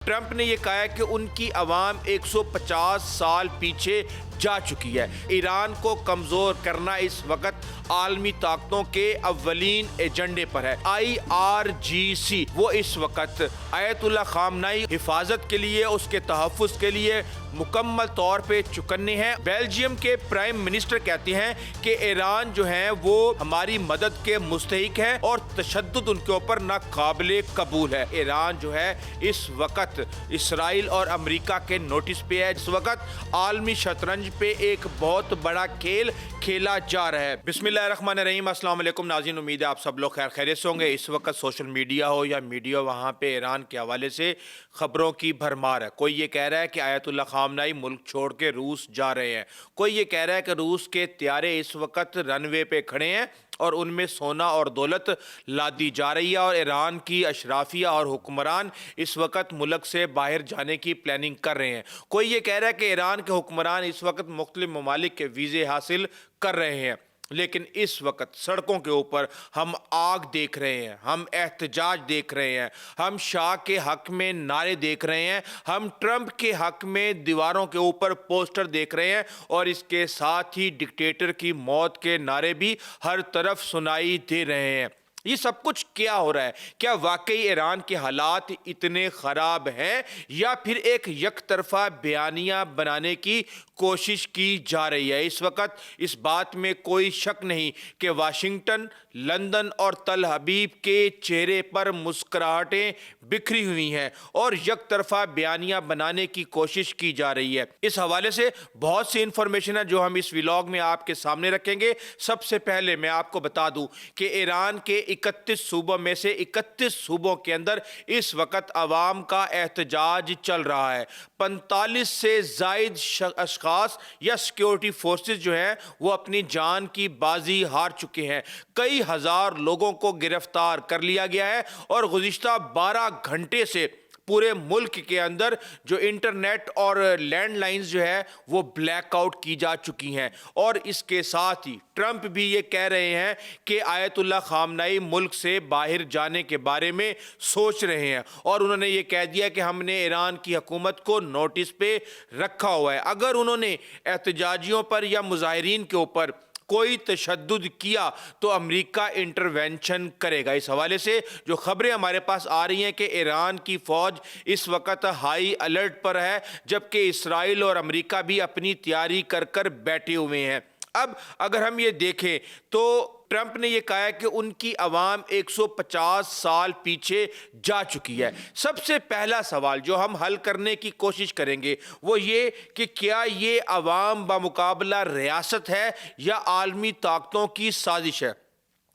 Trump نے یہ کہا ہے کہ ان کی عوام 150 سال پیچھے جا چکی ہے۔ ایران کو کمزور کرنا اس وقت عالمی طاقتوں کے اولین ایجنڈے پر ہے۔ IRGC وہ اس وقت آیت اللہ خامنائی حفاظت کے لیے، اس کے تحفظ کے لیے مکمل طور پہ چکنے ہیں۔ بیلجیم کے پرائم منسٹر کہتے ہیں کہ ایران جو ہے وہ ہماری مدد کے مستحق ہے اور تشدد ان کے اوپر ناقابل قبول ہے۔ ایران جو ہے اس وقت اسرائیل اور امریکہ کے نوٹس پہ ہے۔ اس وقت عالمی شطرنج پہ ایک بہت بڑا کھیل کھیلا جا رہا ہے۔ بسم اللہ الرحمن الرحیم۔ السلام علیکم ناظرین، امید ہے آپ سب لوگ خیر خیریت سے ہوں گے۔ اس وقت سوشل میڈیا ہو یا میڈیا، وہاں پہ ایران کے حوالے سے خبروں کی بھرمار ہے۔ کوئی یہ کہہ رہا ہے کہ آیت اللہ خامنائی ملک چھوڑ کے روس جا رہے ہیں، کوئی یہ کہہ رہا ہے کہ روس کے طیارے اس وقت رن وے پہ کھڑے ہیں اور ان میں سونا اور دولت لادی جا رہی ہے اور ایران کی اشرافیہ اور حکمران اس وقت ملک سے باہر جانے کی پلاننگ کر رہے ہیں۔ کوئی یہ کہہ رہا ہے کہ ایران کے حکمران اس وقت مختلف ممالک کے ویزے حاصل کر رہے ہیں، لیکن اس وقت سڑکوں کے اوپر ہم آگ دیکھ رہے ہیں، ہم احتجاج دیکھ رہے ہیں، ہم شاہ کے حق میں نعرے دیکھ رہے ہیں، ہم ٹرمپ کے حق میں دیواروں کے اوپر پوسٹر دیکھ رہے ہیں، اور اس کے ساتھ ہی ڈکٹیٹر کی موت کے نعرے بھی ہر طرف سنائی دے رہے ہیں۔ یہ سب کچھ کیا ہو رہا ہے؟ کیا واقعی ایران کے حالات اتنے خراب ہیں یا پھر ایک یک طرفہ بیانیہ بنانے کی کوشش کی جا رہی ہے؟ اس وقت اس بات میں کوئی شک نہیں کہ واشنگٹن، لندن اور تل ابیب کے چہرے پر مسکراہٹیں بکھری ہوئی ہیں اور یک طرفہ بیانیہ بنانے کی کوشش کی جا رہی ہے۔ اس حوالے سے بہت سی انفارمیشن ہے جو ہم اس ویلاگ میں آپ کے سامنے رکھیں گے۔ سب سے پہلے میں آپ کو بتا دوں کہ ایران کے 31 صوبوں میں سے 31 صوبوں کے اندر اس وقت عوام کا احتجاج چل رہا ہے۔ 45 سے زائد اشخاص یا سیکیورٹی فورسز جو ہیں وہ اپنی جان کی بازی ہار چکے ہیں۔ کئی ہزار لوگوں کو گرفتار کر لیا گیا ہے اور گزشتہ 12 گھنٹے سے پورے ملک کے اندر جو انٹرنیٹ اور لینڈ لائنز جو ہے وہ بلیک آؤٹ کی جا چکی ہیں۔ اور اس کے ساتھ ہی ٹرمپ بھی یہ کہہ رہے ہیں کہ آیت اللہ خامنائی ملک سے باہر جانے کے بارے میں سوچ رہے ہیں، اور انہوں نے یہ کہہ دیا کہ ہم نے ایران کی حکومت کو نوٹس پہ رکھا ہوا ہے۔ اگر انہوں نے احتجاجیوں پر یا مظاہرین کے اوپر کوئی تشدد کیا تو امریکہ انٹرونشن کرے گا۔ اس حوالے سے جو خبریں ہمارے پاس آ رہی ہیں کہ ایران کی فوج اس وقت ہائی الرٹ پر ہے، جبکہ اسرائیل اور امریکہ بھی اپنی تیاری کر کر بیٹھے ہوئے ہیں۔ اب اگر ہم یہ دیکھیں تو ٹرمپ نے یہ کہا ہے کہ ان کی عوام 150 سال پیچھے جا چکی ہے۔ سب سے پہلا سوال جو ہم حل کرنے کی کوشش کریں گے وہ یہ کہ کیا یہ عوام بمقابلہ ریاست ہے یا عالمی طاقتوں کی سازش ہے؟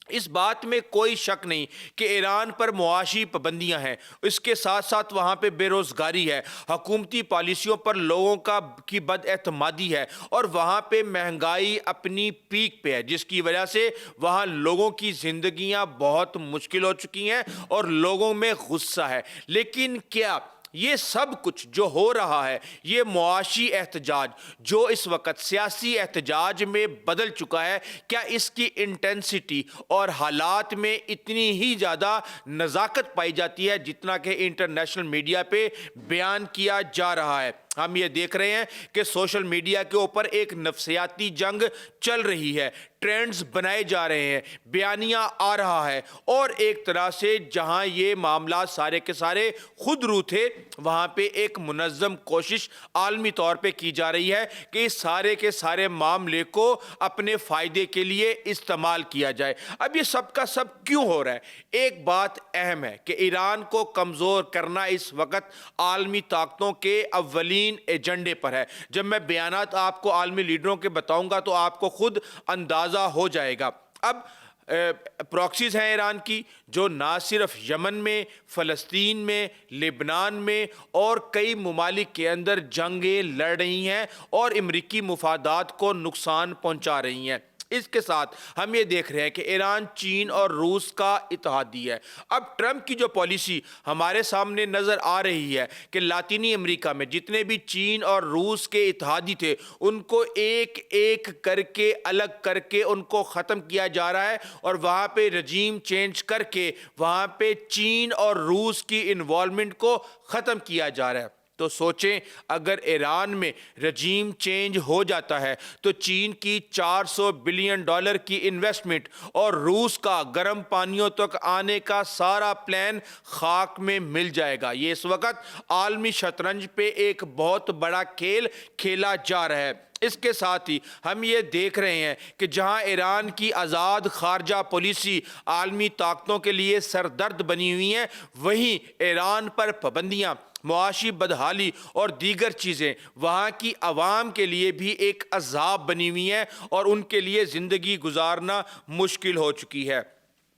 اس بات میں کوئی شک نہیں کہ ایران پر معاشی پابندیاں ہیں، اس کے ساتھ ساتھ وہاں پہ بے روزگاری ہے، حکومتی پالیسیوں پر لوگوں کی بد اعتمادی ہے، اور وہاں پہ مہنگائی اپنی پیک پہ ہے، جس کی وجہ سے وہاں لوگوں کی زندگیاں بہت مشکل ہو چکی ہیں اور لوگوں میں غصہ ہے۔ لیکن کیا یہ سب کچھ جو ہو رہا ہے، یہ معاشی احتجاج جو اس وقت سیاسی احتجاج میں بدل چکا ہے، کیا اس کی انٹینسٹی اور حالات میں اتنی ہی زیادہ نزاکت پائی جاتی ہے جتنا کہ انٹرنیشنل میڈیا پہ بیان کیا جا رہا ہے؟ ہم یہ دیکھ رہے ہیں کہ سوشل میڈیا کے اوپر ایک نفسیاتی جنگ چل رہی ہے، ٹرینڈز بنائے جا رہے ہیں، بیانیہ آ رہا ہے، اور ایک طرح سے جہاں یہ معاملات سارے کے سارے خود رو تھے، وہاں پہ ایک منظم کوشش عالمی طور پہ کی جا رہی ہے کہ اس سارے کے سارے معاملے کو اپنے فائدے کے لیے استعمال کیا جائے۔ اب یہ سب کا سب کیوں ہو رہا ہے؟ ایک بات اہم ہے کہ ایران کو کمزور کرنا اس وقت عالمی طاقتوں کے اولین ایجنڈے پر ہے۔ جب میں بیانات آپ کو عالمی لیڈروں کے بتاؤں گا تو آپ کو خود اندازہ ہو جائے گا۔ اب پراکسیز ہیں ایران کی جو نہ صرف یمن میں، فلسطین میں، لبنان میں اور کئی ممالک کے اندر جنگیں لڑ رہی ہیں اور امریکی مفادات کو نقصان پہنچا رہی ہیں۔ اس کے ساتھ ہم یہ دیکھ رہے ہیں کہ ایران چین اور روس کا اتحادی ہے۔ اب ٹرمپ کی جو پالیسی ہمارے سامنے نظر آ رہی ہے کہ لاطینی امریکہ میں جتنے بھی چین اور روس کے اتحادی تھے ان کو ایک ایک کر کے الگ کر کے ان کو ختم کیا جا رہا ہے، اور وہاں پہ رجیم چینج کر کے وہاں پہ چین اور روس کی انوالومنٹ کو ختم کیا جا رہا ہے۔ تو سوچیں اگر ایران میں رجیم چینج ہو جاتا ہے تو چین کی $400 بلین کی انویسٹمنٹ اور روس کا گرم پانیوں تک آنے کا سارا پلان خاک میں مل جائے گا۔ یہ اس وقت عالمی شطرنج پہ ایک بہت بڑا کھیل کھیلا جا رہا ہے۔ اس کے ساتھ ہی ہم یہ دیکھ رہے ہیں کہ جہاں ایران کی آزاد خارجہ پالیسی عالمی طاقتوں کے لیے سردرد بنی ہوئی ہیں، وہیں ایران پر پابندیاں، معاشی بدحالی اور دیگر چیزیں وہاں کی عوام کے لیے بھی ایک عذاب بنی ہوئی ہیں اور ان کے لیے زندگی گزارنا مشکل ہو چکی ہے۔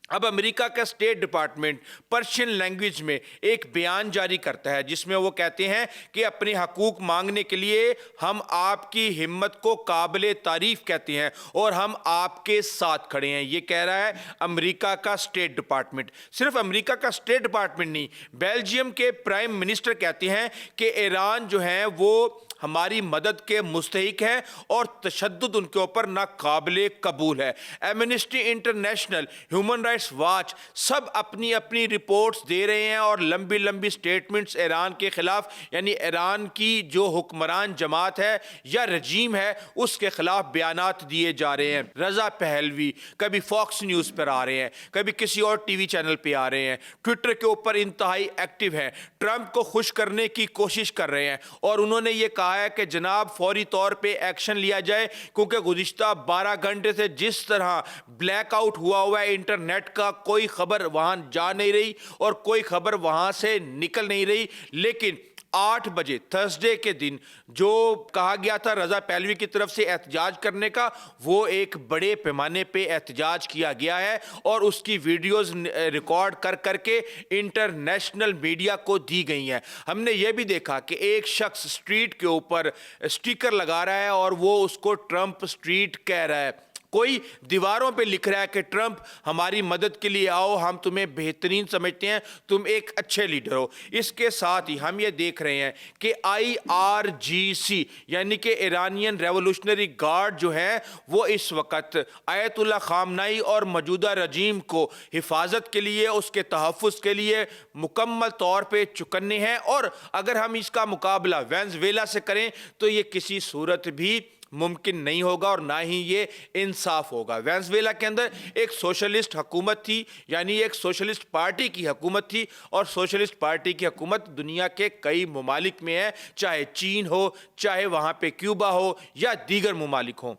اب امریکہ کا اسٹیٹ ڈپارٹمنٹ پرشین لینگویج میں ایک بیان جاری کرتا ہے جس میں وہ کہتے ہیں کہ اپنے حقوق مانگنے کے لیے ہم آپ کی ہمت کو قابل تعریف کہتے ہیں اور ہم آپ کے ساتھ کھڑے ہیں۔ یہ کہہ رہا ہے امریکہ کا اسٹیٹ ڈپارٹمنٹ۔ صرف امریکہ کا اسٹیٹ ڈپارٹمنٹ نہیں، بیلجیم کے پرائم منسٹر کہتے ہیں کہ ایران جو ہے وہ ہماری مدد کے مستحق ہے اور تشدد ان کے اوپر ناقابل قبول ہے۔ Amnesty International, Human Rights Watch سب اپنی اپنی رپورٹس دے رہے ہیں اور لمبی لمبی سٹیٹمنٹس ایران کے خلاف، یعنی ایران کی جو حکمران جماعت ہے یا رجیم ہے اس کے خلاف بیانات دیے جا رہے ہیں۔ رضا پہلوی کبھی فاکس نیوز پر آ رہے ہیں، کبھی کسی اور ٹی وی چینل پہ آ رہے ہیں، ٹویٹر کے اوپر انتہائی ایکٹیو ہیں، ٹرمپ کو خوش کرنے کی کوشش کر رہے ہیں، اور انہوں نے یہ کہا ہے کہ جناب فوری طور پہ ایکشن لیا جائے، کیونکہ گزشتہ 12 گھنٹے سے جس طرح بلیک آؤٹ ہوا ہے انٹرنیٹ کا، کوئی خبر وہاں جا نہیں رہی اور کوئی خبر وہاں سے نکل نہیں رہی۔ لیکن 8 بجے تھرسڈے کے دن جو کہا گیا تھا رضا پہلوی کی طرف سے احتجاج کرنے کا، وہ ایک بڑے پیمانے پہ احتجاج کیا گیا ہے اور اس کی ویڈیوز ریکارڈ کر کر کے انٹرنیشنل میڈیا کو دی گئی ہیں۔ ہم نے یہ بھی دیکھا کہ ایک شخص سٹریٹ کے اوپر سٹیکر لگا رہا ہے اور وہ اس کو ٹرمپ سٹریٹ کہہ رہا ہے، کوئی دیواروں پہ لکھ رہا ہے کہ ٹرمپ ہماری مدد کے لیے آؤ، ہم تمہیں بہترین سمجھتے ہیں، تم ایک اچھے لیڈر ہو۔ اس کے ساتھ ہی ہم یہ دیکھ رہے ہیں کہ IRGC یعنی کہ ایرانین ریولوشنری گارڈ جو ہے وہ اس وقت آیت اللہ خامنائی اور موجودہ رجیم کو حفاظت کے لیے، اس کے تحفظ کے لیے مکمل طور پہ چکنے ہیں، اور اگر ہم اس کا مقابلہ وینزویلا سے کریں تو یہ کسی صورت بھی ممکن نہیں ہوگا اور نہ ہی یہ انصاف ہوگا۔ وینزویلا کے اندر ایک سوشلسٹ حکومت تھی، یعنی ایک سوشلسٹ پارٹی کی حکومت تھی، اور سوشلسٹ پارٹی کی حکومت دنیا کے کئی ممالک میں ہے، چاہے چین ہو، چاہے وہاں پہ کیوبا ہو یا دیگر ممالک ہوں۔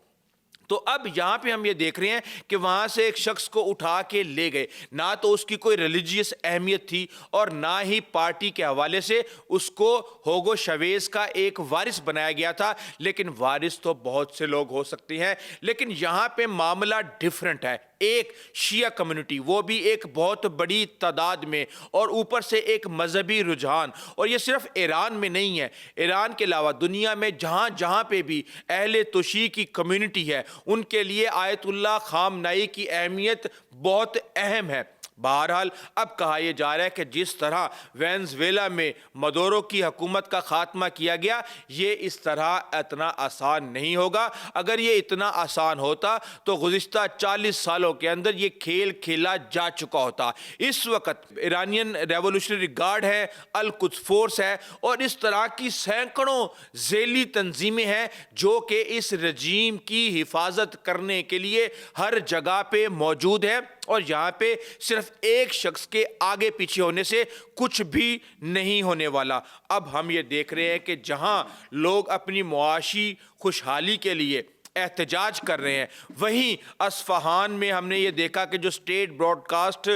تو اب یہاں پہ ہم یہ دیکھ رہے ہیں کہ وہاں سے ایک شخص کو اٹھا کے لے گئے، نہ تو اس کی کوئی ریلیجیس اہمیت تھی اور نہ ہی پارٹی کے حوالے سے اس کو ہوگو شویز کا ایک وارث بنایا گیا تھا، لیکن وارث تو بہت سے لوگ ہو سکتے ہیں، لیکن یہاں پہ معاملہ ڈیفرنٹ ہے۔ ایک شیعہ کمیونٹی، وہ بھی ایک بہت بڑی تعداد میں، اور اوپر سے ایک مذہبی رجحان، اور یہ صرف ایران میں نہیں ہے، ایران کے علاوہ دنیا میں جہاں جہاں پہ بھی اہل توشیع کی کمیونٹی ہے ان کے لیے آیت اللہ خامنائی کی اہمیت بہت اہم ہے۔ بہرحال اب کہا یہ جا رہا ہے کہ جس طرح وینزویلا میں مدورو کی حکومت کا خاتمہ کیا گیا، یہ اس طرح اتنا آسان نہیں ہوگا۔ اگر یہ اتنا آسان ہوتا تو گزشتہ 40 سالوں کے اندر یہ کھیل کھیلا جا چکا ہوتا۔ اس وقت ایرانین ریولوشنری گارڈ ہے، القدس فورس ہے، اور اس طرح کی سینکڑوں ذیلی تنظیمیں ہیں جو کہ اس رجیم کی حفاظت کرنے کے لیے ہر جگہ پہ موجود ہے، اور یہاں پہ صرف ایک شخص کے آگے پیچھے ہونے سے کچھ بھی نہیں ہونے والا۔ اب ہم یہ دیکھ رہے ہیں کہ جہاں لوگ اپنی معاشی خوشحالی کے لیے احتجاج کر رہے ہیں، وہیں اصفہان میں ہم نے یہ دیکھا کہ جو اسٹیٹ براڈ کاسٹ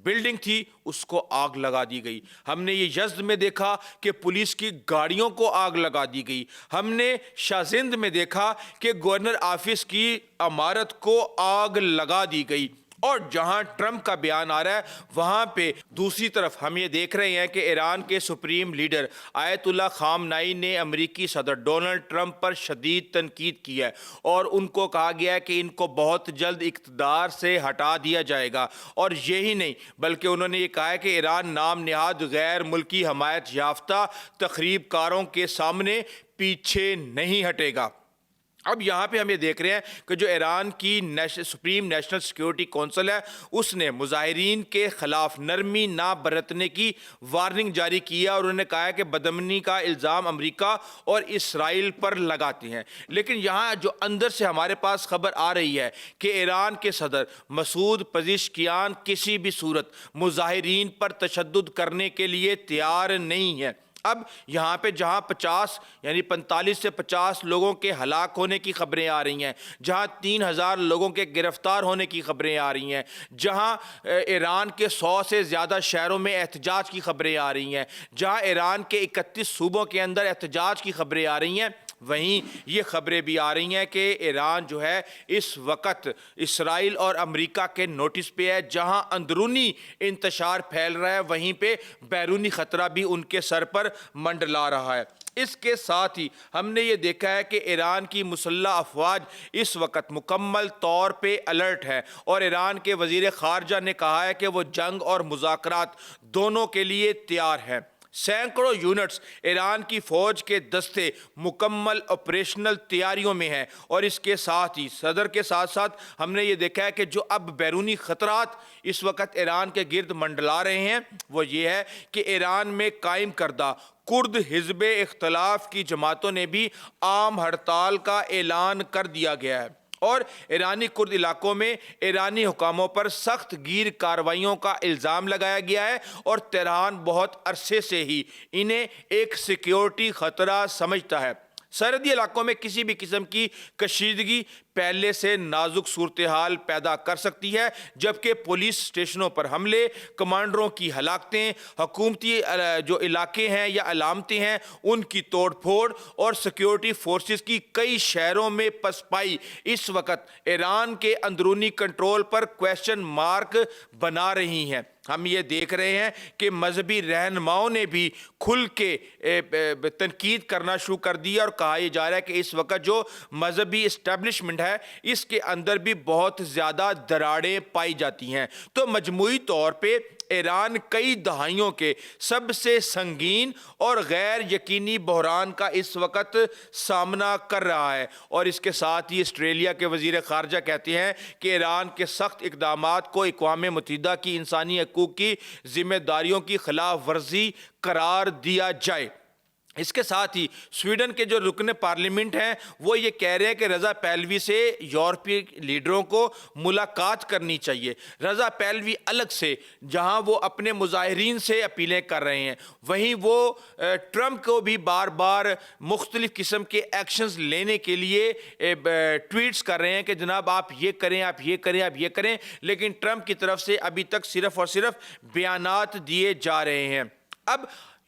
بلڈنگ تھی اس کو آگ لگا دی گئی۔ ہم نے یہ یزد میں دیکھا کہ پولیس کی گاڑیوں کو آگ لگا دی گئی۔ ہم نے شازند میں دیکھا کہ گورنر آفس کی عمارت کو آگ لگا دی گئی، اور جہاں ٹرمپ کا بیان آ رہا ہے وہاں پہ دوسری طرف ہم یہ دیکھ رہے ہیں کہ ایران کے سپریم لیڈر آیت اللہ خامنائی نے امریکی صدر ڈونلڈ ٹرمپ پر شدید تنقید کی ہے اور ان کو کہا گیا ہے کہ ان کو بہت جلد اقتدار سے ہٹا دیا جائے گا، اور یہی نہیں بلکہ انہوں نے یہ کہا ہے کہ ایران نام نہاد غیر ملکی حمایت یافتہ تخریب کاروں کے سامنے پیچھے نہیں ہٹے گا۔ اب یہاں پہ ہم یہ دیکھ رہے ہیں کہ جو ایران کی سپریم نیشنل سیکیورٹی کونسل ہے اس نے مظاہرین کے خلاف نرمی نہ برتنے کی وارننگ جاری کیا اور انہوں نے کہا ہے کہ بدامنی کا الزام امریکہ اور اسرائیل پر لگاتے ہیں۔ لیکن یہاں جو اندر سے ہمارے پاس خبر آ رہی ہے کہ ایران کے صدر مسعود پزشکیان کسی بھی صورت مظاہرین پر تشدد کرنے کے لیے تیار نہیں ہے۔ اب یہاں پہ جہاں 45 سے 50 لوگوں کے ہلاک ہونے کی خبریں آ رہی ہیں، جہاں 3000 لوگوں کے گرفتار ہونے کی خبریں آ رہی ہیں، جہاں ایران کے 100 سے زیادہ شہروں میں احتجاج کی خبریں آ رہی ہیں، جہاں ایران کے 31 صوبوں کے اندر احتجاج کی خبریں آ رہی ہیں، وہیں یہ خبریں بھی آ رہی ہیں کہ ایران جو ہے اس وقت اسرائیل اور امریکہ کے نوٹس پہ ہے۔ جہاں اندرونی انتشار پھیل رہا ہے وہیں پہ بیرونی خطرہ بھی ان کے سر پر منڈلا رہا ہے۔ اس کے ساتھ ہی ہم نے یہ دیکھا ہے کہ ایران کی مسلح افواج اس وقت مکمل طور پہ الرٹ ہے، اور ایران کے وزیر خارجہ نے کہا ہے کہ وہ جنگ اور مذاکرات دونوں کے لیے تیار ہیں۔ سینکڑوں یونٹس ایران کی فوج کے دستے مکمل آپریشنل تیاریوں میں ہیں، اور اس کے ساتھ ہی صدر کے ساتھ ساتھ ہم نے یہ دیکھا ہے کہ جو اب بیرونی خطرات اس وقت ایران کے گرد منڈلا رہے ہیں وہ یہ ہے کہ ایران میں قائم کردہ کرد حزب اختلاف کی جماعتوں نے بھی عام ہڑتال کا اعلان کر دیا گیا ہے، اور ایرانی کرد علاقوں میں ایرانی حکاموں پر سخت گیر کارروائیوں کا الزام لگایا گیا ہے، اور تہران بہت عرصے سے ہی انہیں ایک سیکیورٹی خطرہ سمجھتا ہے۔ سرحدی علاقوں میں کسی بھی قسم کی کشیدگی پہلے سے نازک صورتحال پیدا کر سکتی ہے، جبکہ پولیس اسٹیشنوں پر حملے، کمانڈروں کی ہلاکتیں، حکومتی جو علاقے ہیں یا علامتیں ہیں ان کی توڑ پھوڑ، اور سیکیورٹی فورسز کی کئی شہروں میں پسپائی اس وقت ایران کے اندرونی کنٹرول پر کویسچن مارک بنا رہی ہیں۔ ہم یہ دیکھ رہے ہیں کہ مذہبی رہنماؤں نے بھی کھل کے تنقید کرنا شروع کر دی، اور کہا یہ جا رہا ہے کہ اس وقت جو مذہبی اسٹیبلشمنٹ ہے اس کے اندر بھی بہت زیادہ دراڑیں پائی جاتی ہیں۔ تو مجموعی طور پہ ایران کئی دہائیوں کے سب سے سنگین اور غیر یقینی بحران کا اس وقت سامنا کر رہا ہے، اور اس کے ساتھ ہی آسٹریلیا کے وزیر خارجہ کہتے ہیں کہ ایران کے سخت اقدامات کو اقوام متحدہ کی انسانی حقوق کی ذمہ داریوں کی خلاف ورزی قرار دیا جائے۔ اس کے ساتھ ہی سویڈن کے جو رکن پارلیمنٹ ہیں وہ یہ کہہ رہے ہیں کہ رضا پہلوی سے یورپی لیڈروں کو ملاقات کرنی چاہیے۔ رضا پہلوی الگ سے جہاں وہ اپنے مظاہرین سے اپیلیں کر رہے ہیں، وہیں وہ ٹرمپ کو بھی بار بار مختلف قسم کے ایکشنز لینے کے لیے ٹویٹس کر رہے ہیں کہ جناب آپ یہ کریں، آپ یہ کریں، آپ یہ کریں، لیکن ٹرمپ کی طرف سے ابھی تک صرف اور صرف بیانات دیے جا رہے ہیں۔ اب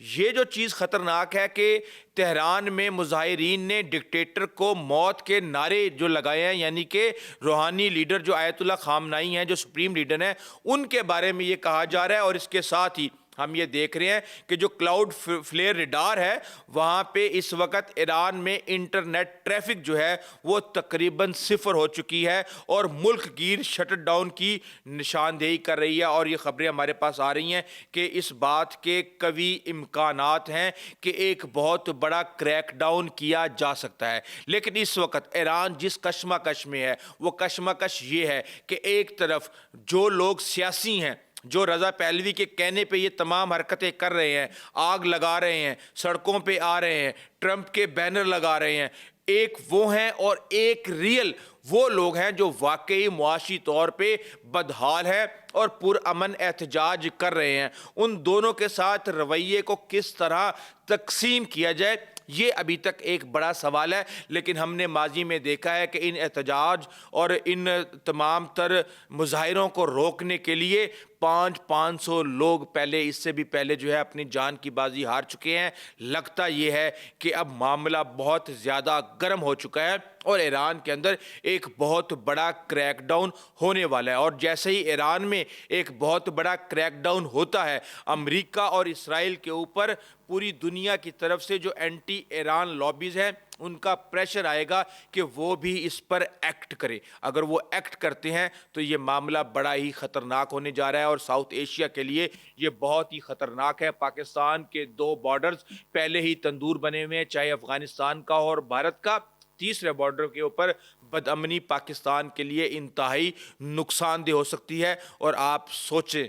یہ جو چیز خطرناک ہے کہ تہران میں مظاہرین نے ڈکٹیٹر کو موت کے نعرے جو لگائے ہیں، یعنی کہ روحانی لیڈر جو آیت اللہ خامنائی ہیں، جو سپریم لیڈر ہیں، ان کے بارے میں یہ کہا جا رہا ہے، اور اس کے ساتھ ہی ہم یہ دیکھ رہے ہیں کہ جو کلاؤڈ فلیئر ریڈار ہے وہاں پہ اس وقت ایران میں انٹرنیٹ ٹریفک جو ہے وہ تقریباً صفر ہو چکی ہے، اور ملک گیر شٹ ڈاؤن کی نشاندہی کر رہی ہے، اور یہ خبریں ہمارے پاس آ رہی ہیں کہ اس بات کے قوی امکانات ہیں کہ ایک بہت بڑا کریک ڈاؤن کیا جا سکتا ہے۔ لیکن اس وقت ایران جس کشمکش میں ہے وہ کشمکش یہ ہے کہ ایک طرف جو لوگ سیاسی ہیں، جو رضا پہلوی کے کہنے پہ یہ تمام حرکتیں کر رہے ہیں، آگ لگا رہے ہیں، سڑکوں پہ آ رہے ہیں، ٹرمپ کے بینر لگا رہے ہیں، ایک وہ ہیں اور ایک ریئل وہ لوگ ہیں جو واقعی معاشی طور پہ بدحال ہیں اور پرامن احتجاج کر رہے ہیں۔ ان دونوں کے ساتھ رویے کو کس طرح تقسیم کیا جائے یہ ابھی تک ایک بڑا سوال ہے، لیکن ہم نے ماضی میں دیکھا ہے کہ ان احتجاج اور ان تمام تر مظاہروں کو روکنے کے لیے 500 لوگ پہلے اس سے بھی پہلے جو ہے اپنی جان کی بازی ہار چکے ہیں. لگتا یہ ہے کہ اب معاملہ بہت زیادہ گرم ہو چکا ہے اور ایران کے اندر ایک بہت بڑا کریک ڈاؤن ہونے والا ہے. اور جیسے ہی ایران میں ایک بہت بڑا کریک ڈاؤن ہوتا ہے, امریکہ اور اسرائیل کے اوپر پوری دنیا کی طرف سے جو اینٹی ایران لابیز ہیں ان کا پریشر آئے گا کہ وہ بھی اس پر ایکٹ کرے. اگر وہ ایکٹ کرتے ہیں تو یہ معاملہ بڑا ہی خطرناک ہونے جا رہا ہے اور ساؤتھ ایشیا کے لیے یہ بہت ہی خطرناک ہے. پاکستان کے 2 بارڈرز پہلے ہی تندور بنے ہوئے ہیں, چاہے افغانستان کا اور بھارت کا. تیسرے بارڈر کے اوپر بدامنی پاکستان کے لیے انتہائی نقصان دہ ہو سکتی ہے. اور آپ سوچیں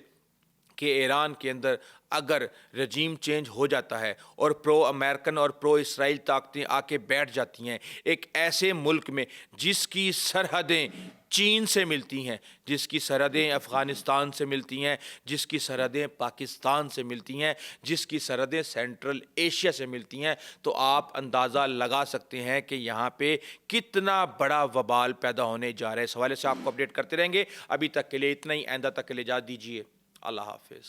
کہ ایران کے اندر اگر رجیم چینج ہو جاتا ہے اور پرو امریکن اور پرو اسرائیل طاقتیں آ کے بیٹھ جاتی ہیں ایک ایسے ملک میں جس کی سرحدیں چین سے ملتی ہیں, جس کی سرحدیں افغانستان سے ملتی ہیں, جس کی سرحدیں پاکستان سے ملتی ہیں, جس کی سرحدیں سینٹرل ایشیا سے ملتی ہیں, تو آپ اندازہ لگا سکتے ہیں کہ یہاں پہ کتنا بڑا وبال پیدا ہونے جا رہا ہے. اس حوالے سے آپ کو اپڈیٹ کرتے رہیں گے. ابھی تک کے لیے اتنا ہی. آئندہ تک کے لیے اجازت دیجیے. اللہ حافظ.